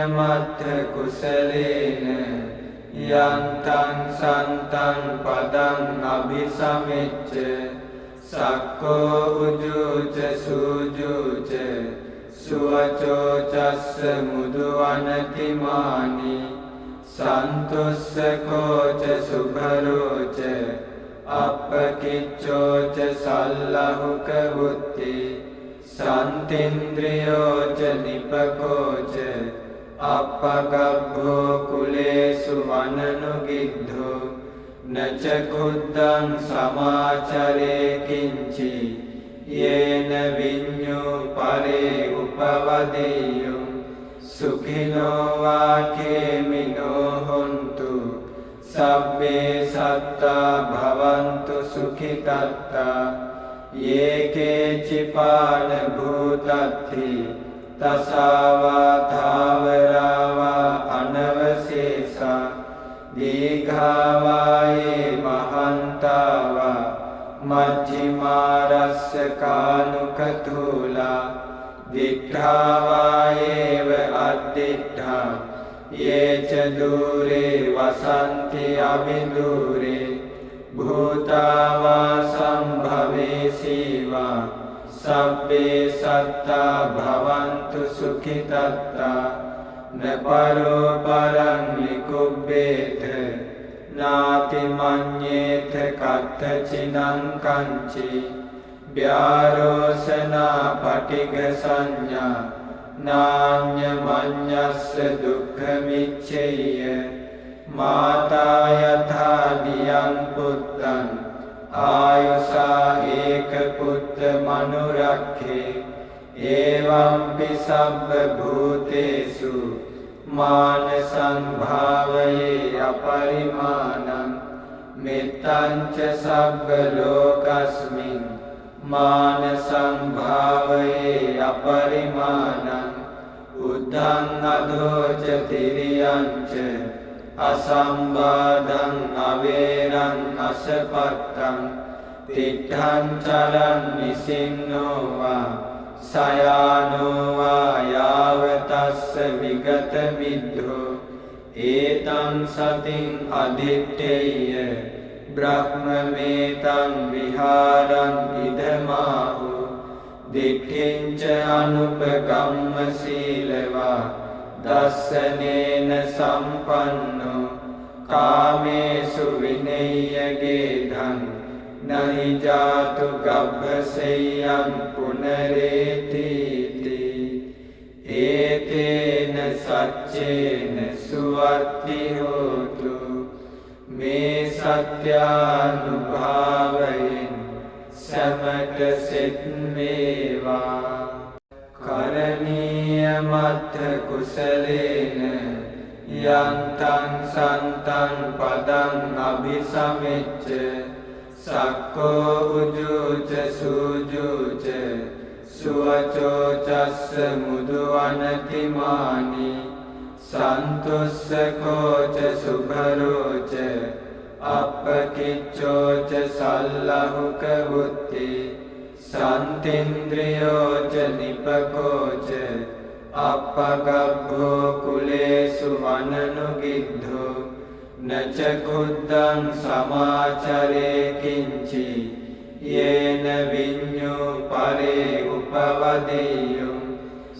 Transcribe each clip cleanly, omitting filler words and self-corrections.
මත්ථ කුසලේන යන්තං සන්තං පදං අභිසමෙච්ච සක්කෝ උජුච සූජුච සුවචෝ චස්ස මුදුවනතිමානි සන්තුස්සකෝච සුභරෝච අප්පකිච්චෝච සල්ලහුක වුත්ති සන්තින්ද්‍රියෝච නිපකෝච අප්පගබ්බෝ කුලේසු වනනුගිද්ධෝ නච කුද්දං සමාචරේ කිංචි යේන විඤ්ඤෝ පරේ උපවදෙය්‍යෝ සුඛිනෝ වාකේමිනෝ හොන්තු සබ්බේ සත්තා භවන්තු සුඛිතත්තා යේකේ චිපාන භූතත්ති තසාවා ධාවරාවා අනවශේෂා දීඝාවායේ මහන්තාවා මජ්ජිමාරස්ස කානුකතූලා දිඨාවායේව අද්දිඨා යේච දූරේ වසන්ති අවිදූරේ භූතාවා සම්භවේසීවා සබ්බේ සත්තා භවන්තු සුඛිතත්තා නපරෝ පරං නිකුබ්බේත නාති මඤ්ඤේත කත්තචිනං කංචි ව්‍යාරෝසනා පටිඝ සංඥා නාඤ්ඤ මඤ්ඤස්ස දුක්ඛ මිච්ඡේය මාතා යථා දියං පුත්තං ආයුසා ඒක පුත්ත මනුරක්ඛේ එවංපි සබ්බ භූතේසු මාන සංභාවයේ අපරිමාණං මෙත්තං ච සබ්බ ලෝකස්මින් මාන සංභාවයේ අපරිමාණං උද්ධං අදෝච තිරියං ච අසම්බාධං අවේරං අසපත්තං තිට්ඨං චරං නිසින්නෝ වා සයානෝ වා යාවතස්ස විගත මිද්ධෝ ඒතං සතින් අදිත්තේය බ්‍රහ්මමේතං විහාරං ඉදමාහු දිට්ඨිංච අනුපගම්ම සීලවා දස්සනේන සම්පන්නෝ කාමේසු විනය්‍යගේ ධං නහි ජාතු ගබ්බසෙය්‍යං පුනරේතිති ඒතේන සච්චේන සුවත්ති හෝතු මේ සත්‍යානුභාවයෙන් සමට සෙත් වේවා කරණීය මත්ථ කුසලේන යන්තං සන්තං පදං අභිසමෙච්ච සක්කෝ උජුච සූජුච සුවචෝ චස්ස මුදුවනතිමානි සන්තුස්සකෝච සුභරෝච අප්පකිච්චෝච සල්ලහුක වුත්ති සන්තින්ද්‍රියෝච නිපකෝච අප්පගබ්බෝ කුලේසු වනනුගිද්ධෝ නච කුද්දං සමාචරේ කිංචි යේන විඤ්ඤෝ පරේ උපවදෙය්‍යෝ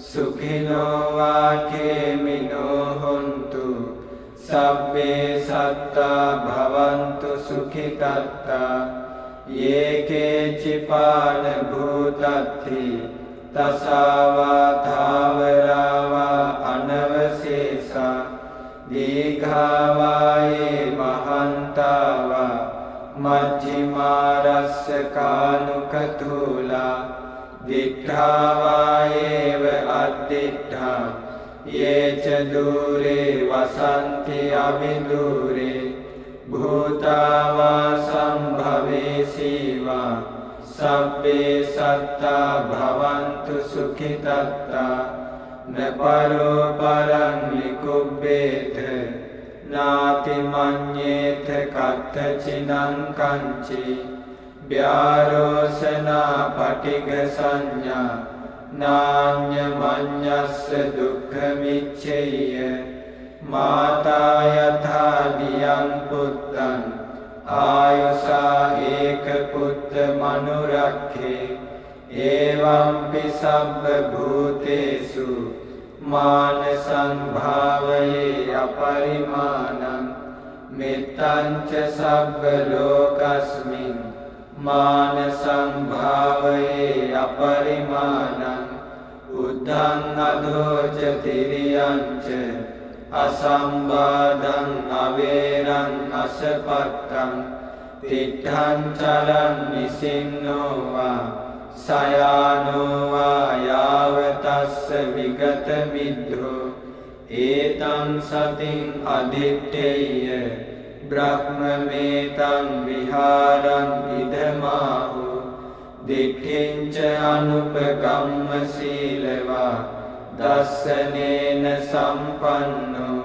සුඛිනෝ වාකේමිනෝ හොන්තු සබ්බේ සත්තා භවන්තු සුඛිතත්තා යේකේ චිපාන භූතත්ති තසාවා ධාවරාවා අනවශේෂා දීඝාවායේ මහන්තාවා මජ්ජිමාරස්ස කානුකතූලා දිඨාවායේව අද්දිඨා යේච දූරේ වසන්ති අවිදූරේ භූතාවා සම්භවේසීවා සබ්බේ සත්තා භවන්තු සුඛිතත්තා නපරෝ පරං නිකුබ්බේත නාති මඤ්ඤේත කත්තචිනං කංචි ව්‍යාරෝසනා පටිඝ සංඥා නාඤ්ඤමඤ්ඤස්ස දුක්ඛමිච්ඡේය මාතා යථා දියං පුත්තං ආයුසා ඒක පුත්ත මනුරක්ඛේ එවංපි සබ්බ භූතේසු මාන සංභාවයේ අපරිමාණං මෙත්තං ච සබ්බ ලෝකස්මින් මාන සංභාවයේ අපරිමාණං උද්ධං අධෝ ච තිරියං ච අසම්බාධං අවේරං අසපත්තං තිට්ඨං චරං නිසින්නෝ වා සයානෝ වා යාව තස්ස විගත මිද්ධෝ ඒතං සතින් අදිත්තේය බ්‍රහ්මමේතං විහාරං ඉදමාහු දිට්ඨිංච අනුපගම්ම සීලවා දස්සනේන සම්පන්නෝ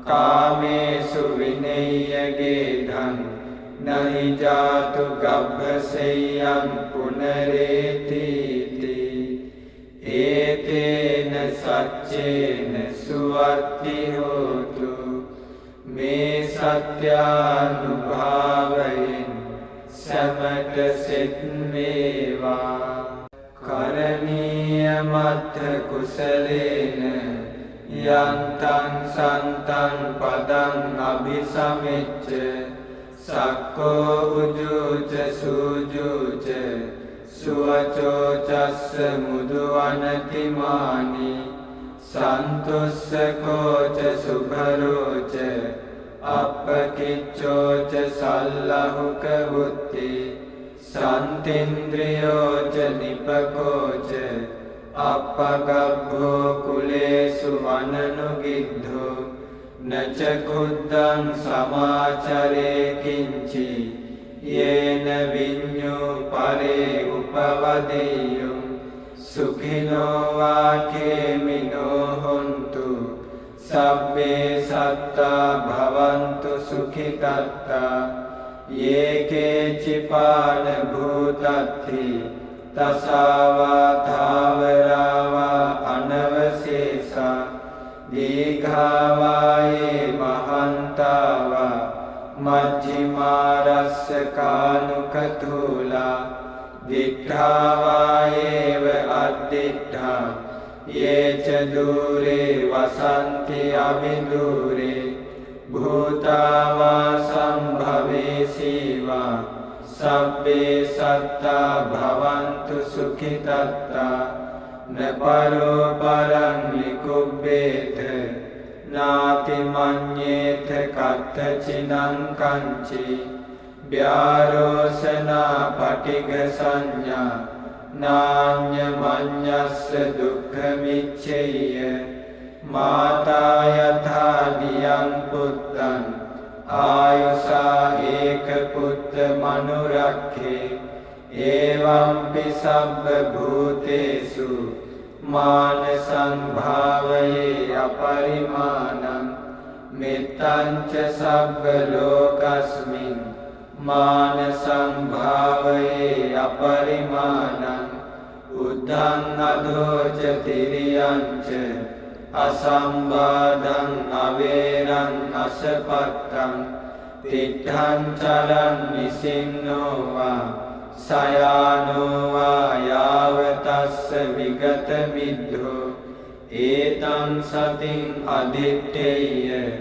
කාමේසු විනය්‍යගේ ධං නහි ජාතු ගබ්බසෙය්‍යං පුනරේතිති ඒතේන සච්චේන සුවත්ති හෝතු මේ සත්‍යානුභාවයෙන් සමට සෙත් වේවා කරණීය මත්ථ කුසලේන යන්තං සන්තං පදං අභිසමෙච්ච සක්කෝ උජුච සූජුච සුවචෝ චස්ස මුදුවනතිමානි සන්තුස්සකෝච සුභරෝච අප්පකිච්චෝච සල්ලහුක වුත්ති සන්තින්ද්‍රියෝච නිපකෝච අප්පගබ්බෝ කුලේසු වනනුගිද්ධෝ නච කුද්දං සමාචරේ කිංචි යේන විඤ්ඤෝ පරේ උපවදෙය්‍යං සුඛිනෝ වාකේමිනෝ හොන්තු සබ්බේ සත්තා භවන්තු සුඛිතත්තා යේකේ චිපාන භූතත්ති තසාවා ධාවරාවා අනවශේෂා දීඝාවායේ මහන්තාවා මජ්ජිමාරස්ස කානුකතූලා දිඨාවායේව අද්දිඨා යේච දූරේ වසන්ති අවිදූරේ භූතාවා සම්භවේසීවා සබ්බේ සත්තා භවන්තු සුඛිතත්තා නපරෝ පරං නිකුබ්බේත නාති මඤ්ඤේත කත්තචිනං කංචි ව්‍යාරෝසනා පටිඝ සංඥා නාඤ්ඤමඤ්ඤස්ස දුක්ඛමිච්ඡේය මාතා යථා දියං පුත්තං ආයුසා ඒක පුත්ත මනුරක්ඛේ එවංපි සබ්බ භූතේසු මාන සංභාවයේ අපරිමාණං මෙත්තං ච සබ්බ ලෝකස්මින් මාන සංභාවයේ අපරිමාණං උද්ධං අධෝ ච තිරියං ච අසම්බාධං අවේරං අසපත්තං තිට්ඨං චරං නිසින්නෝ වා සයානෝ වා යාව තස්ස විගත මිද්ධෝ ඒතං සතින් අදිත්තේය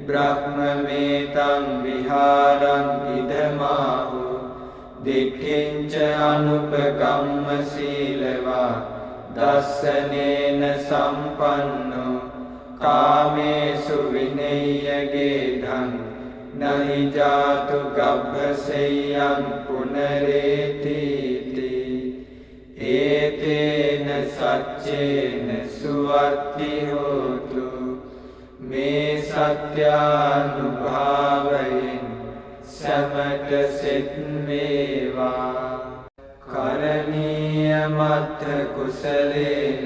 බ්‍රහ්මමේතං විහාරං ඉදමාහු දිට්ඨිංච අනුපගම්ම සීලවා දස්සනේන සම්පන්නෝ කාමේසු විනය්‍යගේ ධං නහි ජාතු ගබ්බසෙය්‍යං පුනරේතිති ඒතේන සච්චේන සුවත්ති හෝතු මේ සත්‍යානුභාවයෙන් සමට සෙත් වේවා කරණීය මත්ථ කුසලේන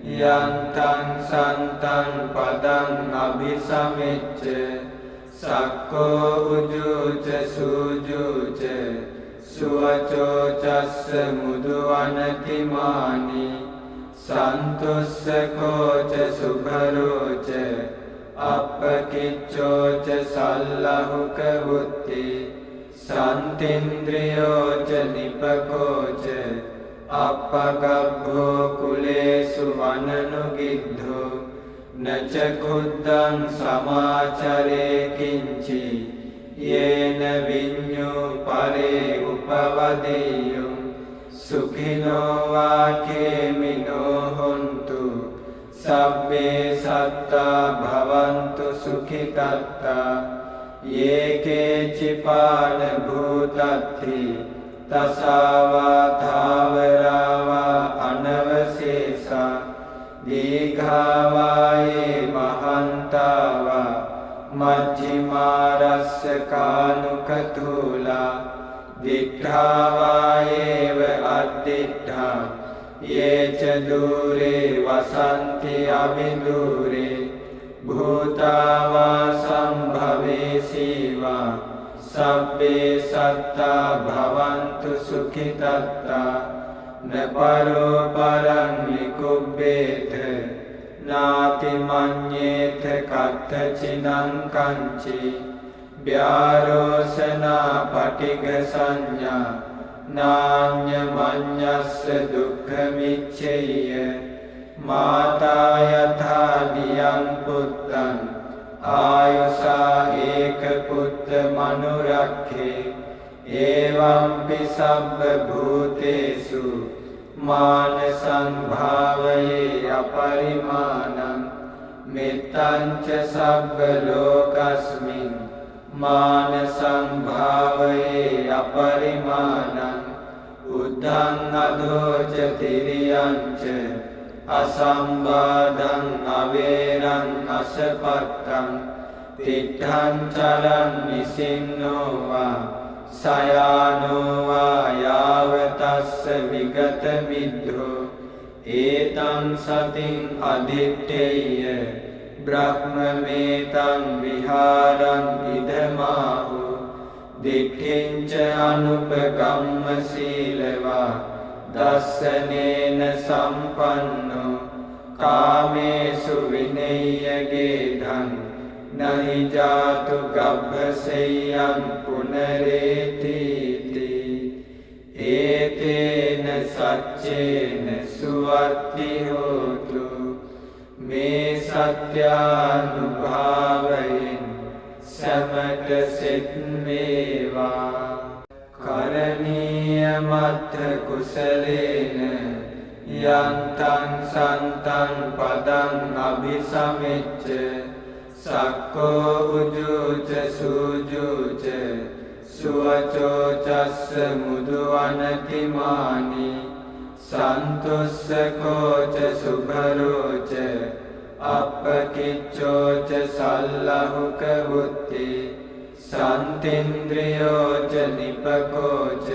යන්තං සන්තං පදං අභිසමෙච්ච සක්කෝ උජුච සූජුච සුවචෝ චස්ස මුදුවනතිමානි සන්තුස්සකෝච සුභරෝච අප්පකිච්චෝච සල්ලහුක වුත්ති සන්තින්ද්‍රියෝච නිපකෝච අප්පගබ්බෝ කුලේසු වනනුගිද්ධෝ නච කුද්දං සමාචරේ කිංචි යේන විඤ්ඤෝ පරේ උපවදෙය්‍යෝ සුඛිනෝ වාකේමිනෝ හොන්තු සබ්බේ සත්තා භවන්තු සුඛිතත්තා යේකේ චිපාන භූතත්ති තසාවා ධාවරාවා අනවශේෂා දීඝාවායේ මහන්තාවා මජ්ජිමාරස්ස කානුකතූලා දිඨාවායේව අද්දිඨා යේච දූරේ වසන්ති අවිදූරේ භූතාවා සම්භවේසීවා සබ්බේ සත්තා භවන්තු සුඛිතත්තා නපරෝ පරං නිකුබ්බේත නාති මඤ්ඤේත කත්තචිනං කංචි ව්‍යාරෝසනා පටිඝ සංඥා නාඤ්ඤ මඤ්ඤස්ස දුක්ඛ මිච්ඡේය මාතා යථා නියං පුත්තං ආයුසා ඒක පුත්ත මනුරක්ඛේ එවංපි සබ්බ භූතේසු මාන සංභාවයේ අපරිමාණං මෙත්තං ච සබ්බ ලෝකස්මින් මාන සංභාවයේ අපරිමාණං උද්ධං අධෝච තිරියං ච අසම්බාධං අවේරං අසපත්තං තිට්ඨං චරං නිසින්නෝ වා සයානෝ වා යාවතස්ස විගත මිද්ධෝ ඒතං සතින් අදිත්තේය බ්‍රහ්මමේතං විහාරං ඉදමාහු දිට්ඨිංච අනුපගම්ම සීලවා දස්සනේන සම්පන්නෝ කාමේසු විනය්‍යගේ ධං නහි ජාතු ගබ්බසෙය්‍යං පුනරේතිති ඒතේන සච්චේන සුවත්ති හෝතු මේ සත්‍යානුභාවයෙන් සමට සිත් වේවා කරණීය මත්ථ කුසලේන යන්තං සන්තං පදං අභිසමෙච්ච සක්කෝ උජුච සූජුච සුවචෝ චස්ස මුදුවනතිමානි සන්තුස්සකෝච සුභරෝච අප්පකිච්චෝච සල්ලහුක වුත්ති සන්තින්ද්‍රියෝච නිපකෝච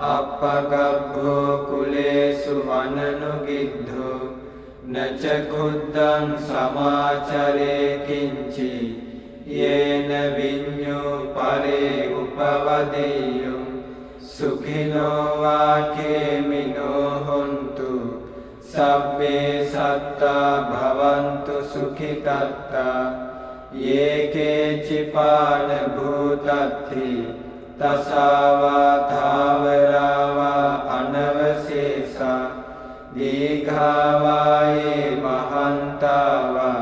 අප්පගබ්බෝ කුලේසු වනනුගිද්ධෝ නච කුද්දං සමාචරේ කිංචි යේන විඤ්ඤෝ පරේ උපවදෙය්‍යෝ සුඛිනෝ වාකේමිනෝ හොන්තු සබ්බේ සත්තා භවන්තු සුඛිතත්තා යේකේ චිපාන භූතත්ති තසාවා ධාවරාවා අනවශේෂා දීඝාවායේ මහන්තාවා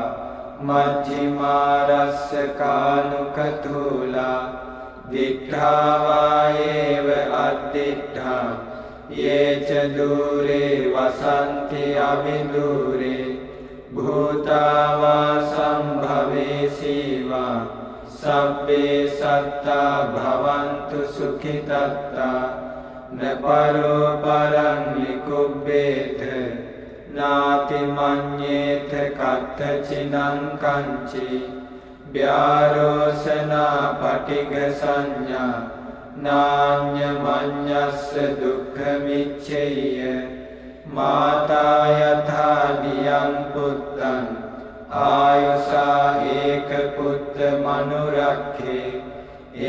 මජ්ජිමාරස්ස කානුකතූලා දිඨාවායේව අද්දිඨා යේච දූරේ වසන්ති අවිදූරේ භූතාවා සම්භවේසීවා සබ්බේ සත්තා භවන්තු සුඛිතත්තා නපරෝ පරං නිකුබ්බේත නාති මඤ්ඤේත කත්තචිනං කංචි ව්‍යාරෝසනා පටිඝ සංඥා නාඤ්ඤ මඤ්ඤස්ස දුක්ඛ මිච්ඡේය මාතා යථා නියං පුත්තං ආයුසා ඒක පුත්ත මනුරක්ඛේ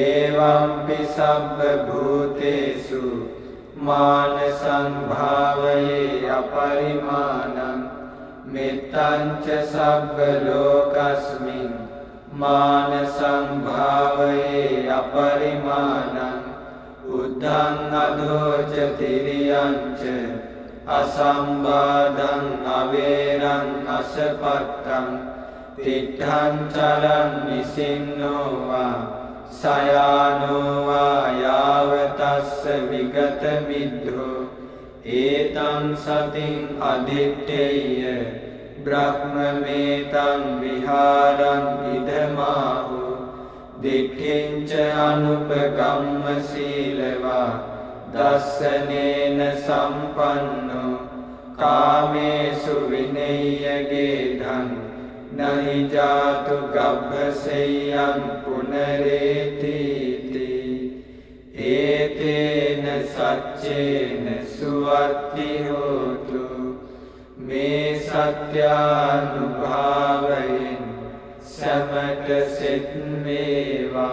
එවංපි සබ්බ භූතේසු मान संभावये अपरिमाणं मित्तञ्च सब्बलोकस्मिन् मान संभावये अपरिमाणं उद्धं अधोच तिर्यञ्च असंबाधं अवेरं असपत्तं तिष्ठं चलं निसिन्नो वा सयानो वा यावतस्य विगतमिद्धो एतं सतिं अधिष्ठेय ब्रह्ममेतं विहारं इदमाहु दिट्ठिं च अनुपगम्यशीलवा दर्शनेन सम्पन्नो कामेषु विनय्यगेधं न हि जातु गभ्यशय्यं पुनरेतीति एतेन सच्चेन सुवर्ति होतु मे सत्यानुभावयन् समट सिद्मेवा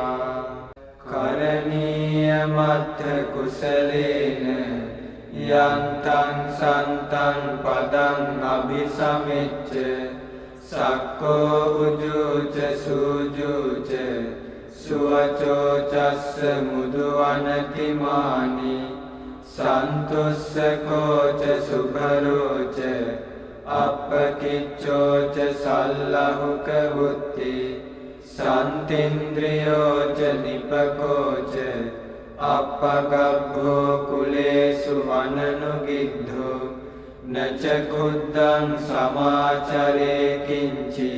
करणीयमथ कुशलेन यन्तं सन्तं पदं अभिसमिच्च सक्को उजूच सुजूच सुवचोचस्य मुदुवनतिमानि सन्तुष्कोच सुभरोच अपकिच्चोच सल्लहुकवुत्ति सन्तीन्द्रियोच निपकोच अपगभ्भो कुलेषु वननुगिद्धो न च कुद्धं समाचरे किञ्चि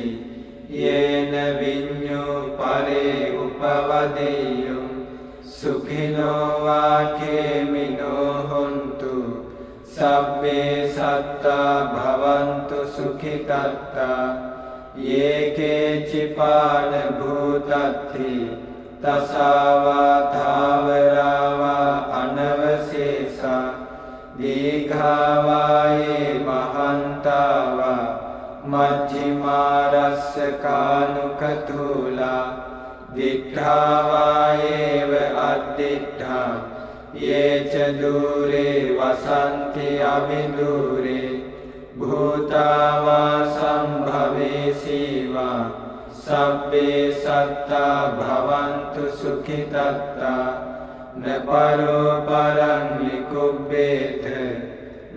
येन विඤ्ञो परे उपवदेयुं सुखिनो वा खेमिनो हन्तु सब्बे सत्ता भवन्तु सुखितत्ता ये केचिपान भूतत्थि तसा वा धावरा वा अनवशेषा दीर्घा वा ये महन्ता वा मध्यमारस्य कानुकतूला दिट्ठा वा एव अदिट्ठा ये च दूरे वसन्ति अविदूरे भूता वा सम्भवेशी वा सब्बे सत्ता भवन्तु सुखितत्ता न परो परं निकुब्बेथ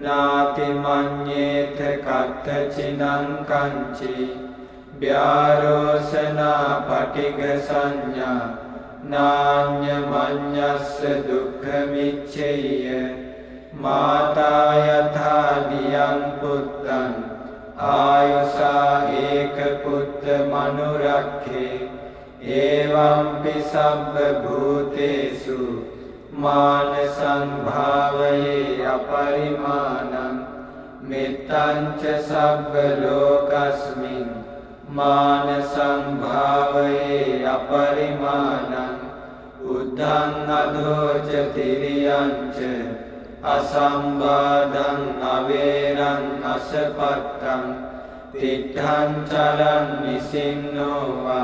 नातिमन्येथ कथचिनं कञ्चि व्यारोसना पटिगसंज्ञा नान्यमन्यस्य दुःखमिच्छेय माता यथा धियं पुत्रम् आयुषा एकपुत्रमनुरक्षे एवंपि सर्वभूतेषु मान संभावये अपरिमाणं मित्तञ्च सर्वलोकस्मिन् मान संभावये अपरिमाणं उद्धं अधोच तिर्यञ्च असंबाधं अवेरं असपत्तं तिष्ठं चलं निसिन्नो वा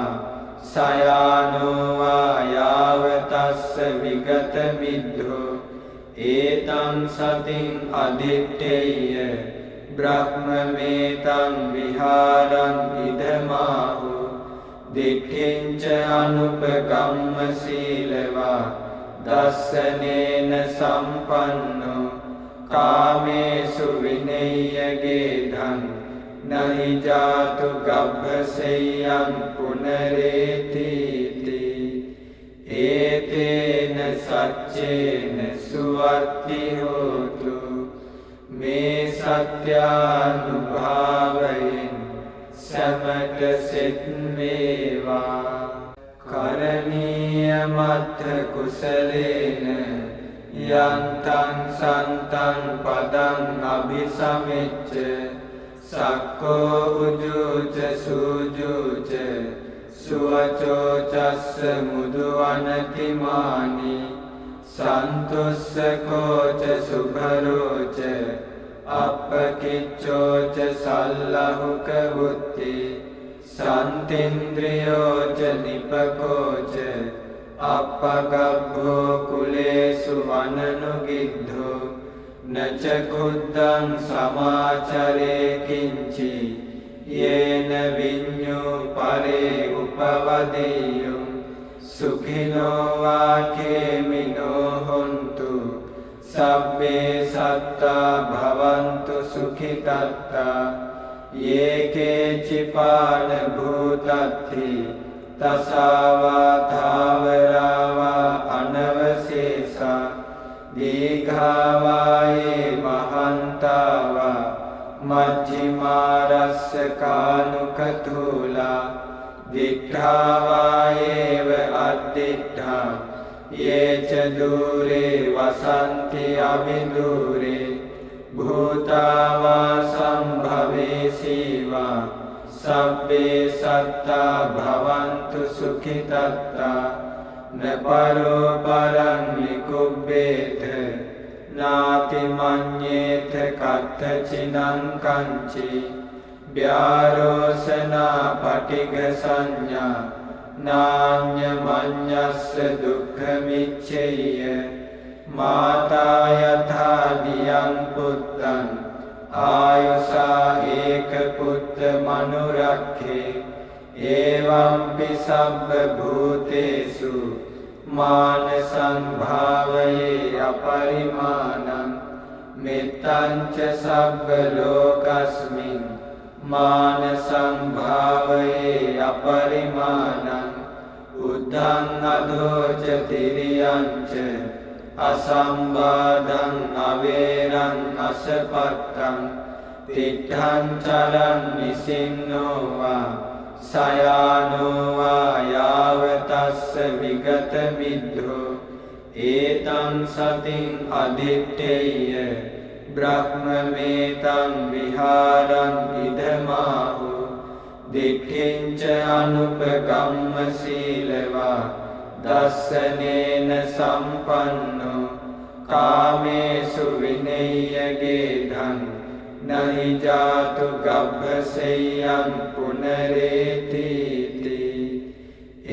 सयानो वा यावतस्य विगतमिद्धो एतं सतिं अधिष्ठेय ब्रह्ममेतं विहारं इदमाहु दिट्ठिं च अनुपगम्यशीलवा दर्शनेन सम्पन्नो कामेषु विनय्यगेधं न हि जातु गभ्यशय्यं पुनरेतीति एतेन सच्चेन सुवर्ति होतु मे सत्यानुभावयन् समट सिद्मेवा करणीयमथ कुशलेन यन्तं सन्तं पदं अभिसमिच्च सक्को उजूच सुजूच सुवचोचस्य मुदुवनतिमानि सन्तुष्कोच सुभरोच अपकिच्चोच सल्लहुकवुत्ति सन्तीन्द्रियोच निपकोच අපගබ්බෝ කුලේසු වනනුගිද්ධෝ නච කුද්දං සමාචරේ කිංචි යේන විඤ්ඤෝ පරේ උපවදෙය්‍යෝ සුඛිනෝ වාකේමිනෝ හොන්තු සබ්බේ සත්තා භවන්තු සුඛිතත්තා යේකේ චිපාන භූතත්ති තසාවා ධාවරාවා අනවශේෂා දීඝාවායේ මහන්තාවා මජ්ජිමාරස්ස කානුකතුලා දිඨාවායේව අද්දිඨා යේච දූරේ වසන්ති අවිදූරේ භූතාවා සම්භවේසීවා සබ්බේ සත්තා භවන්තු සුඛිතත්තා නපරෝ පරං නිකුබ්බේත නාති මඤ්ඤේත කත්තචිනං කංචි ව්‍යාරෝසනා පටිඝ සංඥා නාඤ්ඤ මඤ්ඤස්ස දුක්ඛ මිච්ඡේය මාතා යථා දියං පුත්තං ආයුසා ඒක පුත්ත මනුරක්ඛේ එවංපි සබ්බ භූතේසු මාන සංභාවයේ අපරිමාණං මෙත්තං ච සබ්බ ලෝකස්මින් මාන සංභාවයේ අපරිමාණං උද්ධං අධෝච තිරියං ච අසම්බාධං අවේරං අසපත්තං තිට්ඨං චලං නිසින්නෝ වා සයානෝ වා යාවතස්ස විගත මිද්ධෝ ඒතං සතින් අදිත්තේය බ්‍රහ්මමේතං විහාරං ඉදමාහු දිට්ඨිංච අනුපගම්ම සීලවා දස්සනේන සම්පන්නෝ කාමේසු විනය්‍යගේ ධං නහි ජාතු ගබ්බසෙය්‍යං පුනරේතිති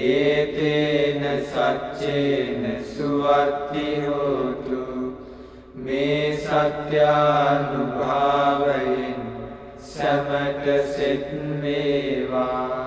ඒතේන සච්චේන සුවත්ති හෝතු මේ සත්‍යානුභාවයෙන් සමට සෙත් වේවා